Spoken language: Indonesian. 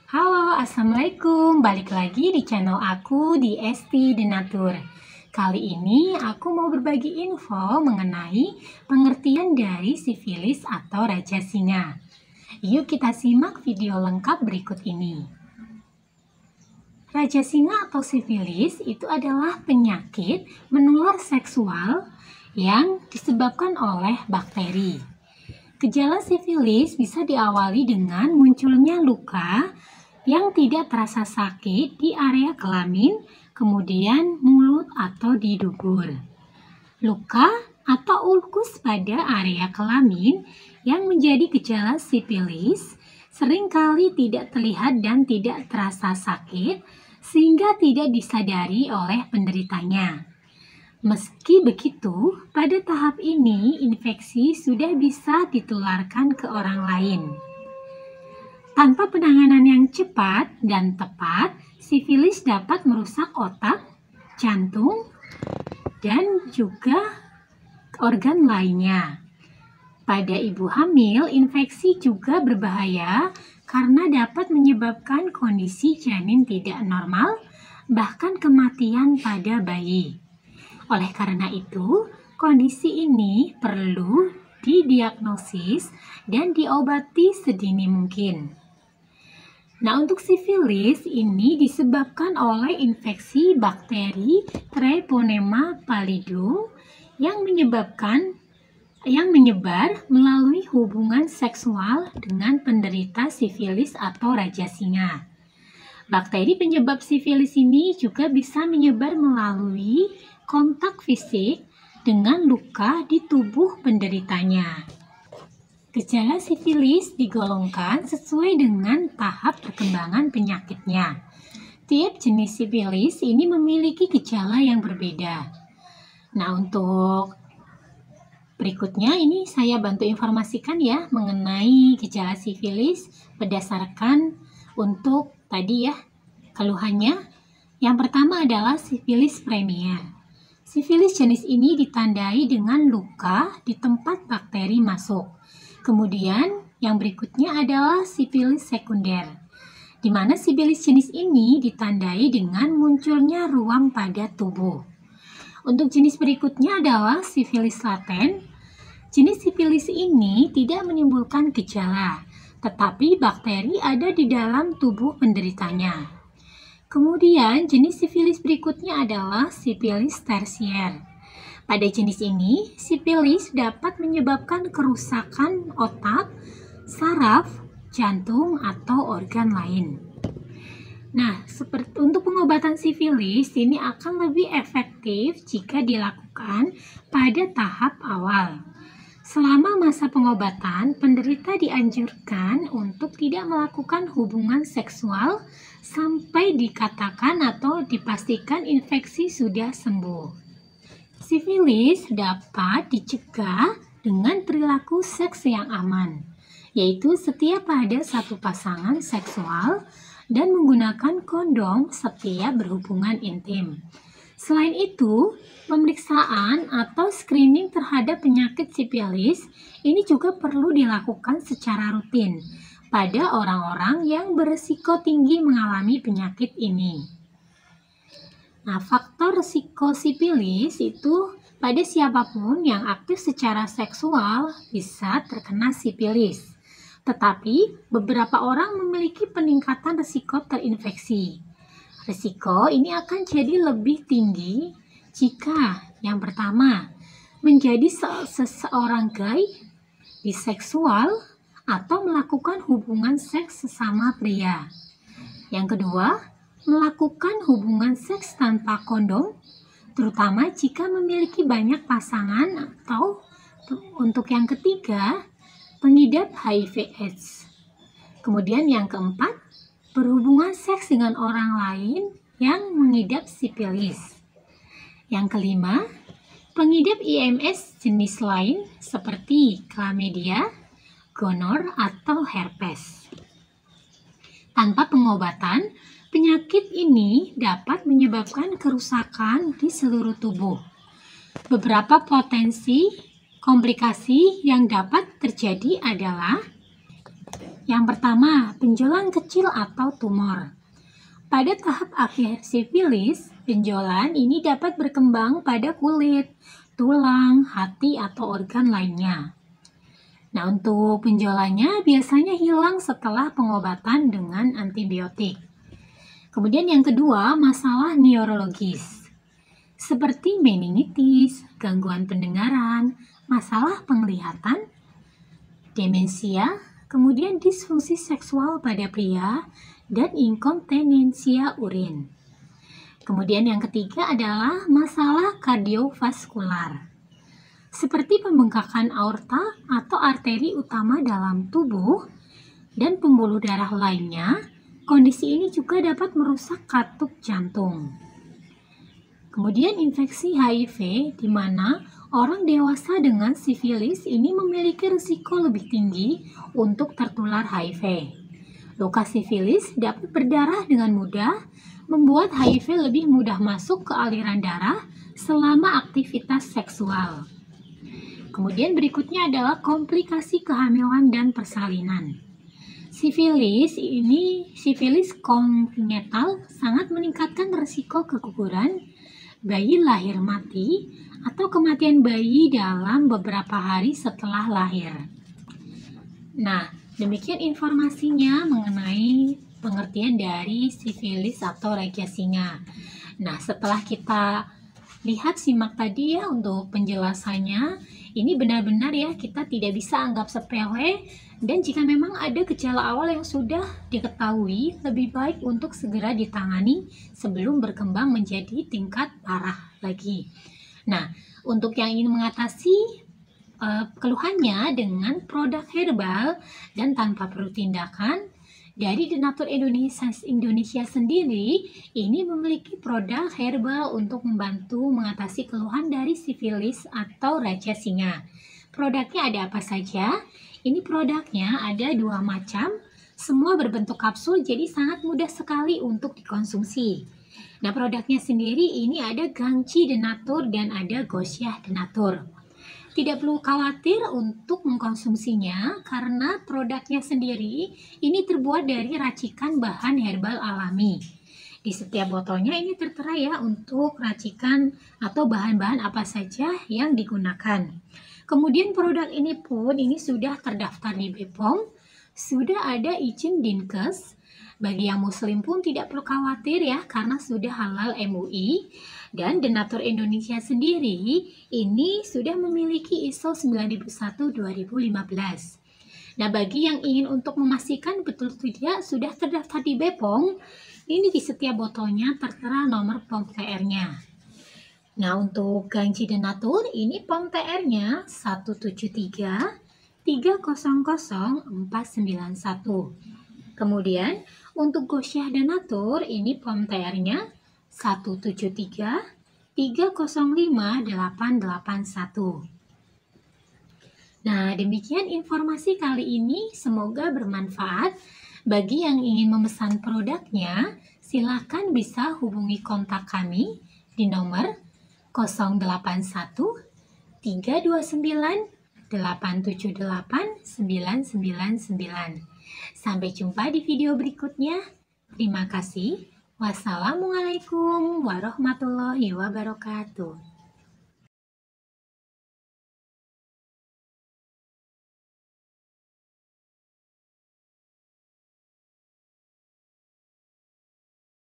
Halo, Assalamualaikum. Balik lagi di channel aku di Esti Denatur. Kali ini aku mau berbagi info mengenai pengertian dari sifilis atau raja singa. Yuk kita simak video lengkap berikut ini. Raja singa atau sifilis itu adalah penyakit menular seksual yang disebabkan oleh bakteri. Gejala sifilis bisa diawali dengan munculnya luka yang tidak terasa sakit di area kelamin, kemudian mulut atau di dubur. Luka atau ulkus pada area kelamin yang menjadi gejala sifilis seringkali tidak terlihat dan tidak terasa sakit sehingga tidak disadari oleh penderitanya. Meski begitu, pada tahap ini infeksi sudah bisa ditularkan ke orang lain. Tanpa penanganan yang cepat dan tepat, sifilis dapat merusak otak, jantung, dan juga organ lainnya. Pada ibu hamil, infeksi juga berbahaya karena dapat menyebabkan kondisi janin tidak normal, bahkan kematian pada bayi. Oleh karena itu, kondisi ini perlu didiagnosis dan diobati sedini mungkin. Nah, untuk sifilis ini disebabkan oleh infeksi bakteri Treponema pallidum yang menyebar melalui hubungan seksual dengan penderita sifilis atau raja singa. Bakteri penyebab sifilis ini juga bisa menyebar melalui kontak fisik dengan luka di tubuh penderitanya. Gejala sifilis digolongkan sesuai dengan tahap perkembangan penyakitnya. Tiap jenis sifilis ini memiliki gejala yang berbeda. Nah, untuk berikutnya ini saya bantu informasikan ya mengenai gejala sifilis berdasarkan untuk tadi ya keluhannya. Yang pertama adalah sifilis premier. Sifilis jenis ini ditandai dengan luka di tempat bakteri masuk. Kemudian yang berikutnya adalah sifilis sekunder, di mana sifilis jenis ini ditandai dengan munculnya ruam pada tubuh. Untuk jenis berikutnya adalah sifilis laten. Jenis sifilis ini tidak menimbulkan gejala, tetapi bakteri ada di dalam tubuh penderitanya. Kemudian jenis sifilis berikutnya adalah sifilis tersier. Pada jenis ini, sifilis dapat menyebabkan kerusakan otak, saraf, jantung, atau organ lain. Nah, untuk pengobatan sifilis ini akan lebih efektif jika dilakukan pada tahap awal. Selama masa pengobatan, penderita dianjurkan untuk tidak melakukan hubungan seksual sampai dikatakan atau dipastikan infeksi sudah sembuh. Sifilis dapat dicegah dengan perilaku seks yang aman, yaitu setiap ada satu pasangan seksual dan menggunakan kondom setiap berhubungan intim. Selain itu, pemeriksaan atau screening terhadap penyakit sifilis ini juga perlu dilakukan secara rutin pada orang-orang yang berisiko tinggi mengalami penyakit ini. Nah, faktor risiko sifilis itu pada siapapun yang aktif secara seksual bisa terkena sifilis. Tetapi beberapa orang memiliki peningkatan risiko terinfeksi. Risiko ini akan jadi lebih tinggi jika yang pertama menjadi seseorang gay, biseksual, atau melakukan hubungan seks sesama pria. Yang kedua, melakukan hubungan seks tanpa kondom, terutama jika memiliki banyak pasangan, atau untuk yang ketiga, pengidap HIV/AIDS. Kemudian yang keempat, berhubungan seks dengan orang lain yang mengidap sifilis. Yang kelima, pengidap IMS jenis lain seperti chlamydia, gonor, atau herpes. Tanpa pengobatan, penyakit ini dapat menyebabkan kerusakan di seluruh tubuh. Beberapa potensi komplikasi yang dapat terjadi adalah Yang pertama, benjolan kecil atau tumor. Pada tahap akhir sifilis, benjolan ini dapat berkembang pada kulit, tulang, hati, atau organ lainnya. Nah, untuk benjolannya biasanya hilang setelah pengobatan dengan antibiotik. Kemudian yang kedua, masalah neurologis. Seperti meningitis, gangguan pendengaran, masalah penglihatan, demensia, kemudian disfungsi seksual pada pria, dan inkontinensia urin. Kemudian yang ketiga adalah masalah kardiovaskular. Seperti pembengkakan aorta atau arteri utama dalam tubuh dan pembuluh darah lainnya, kondisi ini juga dapat merusak katup jantung. Kemudian infeksi HIV, di mana orang dewasa dengan sifilis ini memiliki risiko lebih tinggi untuk tertular HIV. Luka sifilis dapat berdarah dengan mudah, membuat HIV lebih mudah masuk ke aliran darah selama aktivitas seksual. Kemudian berikutnya adalah komplikasi kehamilan dan persalinan. Sifilis kongenital sangat meningkatkan risiko keguguran, bayi lahir mati, atau kematian bayi dalam beberapa hari setelah lahir. Nah, demikian informasinya mengenai pengertian dari sifilis atau raja singa. Nah, setelah kita lihat simak tadi ya untuk penjelasannya, ini benar-benar ya kita tidak bisa anggap sepele, dan jika memang ada gejala awal yang sudah diketahui, lebih baik untuk segera ditangani sebelum berkembang menjadi tingkat parah lagi. Nah, untuk yang ingin mengatasi keluhannya dengan produk herbal dan tanpa perlu tindakan, dari Denatur Indonesia sendiri ini memiliki produk herbal untuk membantu mengatasi keluhan dari sifilis atau raja singa. Produknya ada apa saja? Ini produknya ada 2 macam, semua berbentuk kapsul, jadi sangat mudah sekali untuk dikonsumsi. Nah, produknya sendiri ini ada Gangchi Denatur dan ada Gosyah Denatur. Tidak perlu khawatir untuk mengkonsumsinya karena produknya sendiri ini terbuat dari racikan bahan herbal alami. Di setiap botolnya ini tertera ya untuk racikan atau bahan-bahan apa saja yang digunakan. Kemudian produk ini pun ini sudah terdaftar di BPOM, sudah ada izin Dinkes. Bagi yang muslim pun tidak perlu khawatir ya karena sudah halal MUI. Dan Denatur Indonesia sendiri ini sudah memiliki ISO 9001-2015. Nah, bagi yang ingin untuk memastikan betul tidak sudah terdaftar di BPOM, ini di setiap botolnya tertera nomor POM TR-nya. Nah, untuk Gangchi Denatur ini POM TR-nya 173 300 491. Kemudian untuk Gosyah Denatur ini POM TR-nya 173 305 881. Nah, demikian informasi kali ini, semoga bermanfaat. Bagi yang ingin memesan produknya, silakan bisa hubungi kontak kami di nomor 081 329 878 999. Sampai jumpa di video berikutnya. Terima kasih. Wassalamualaikum warahmatullahi wabarakatuh.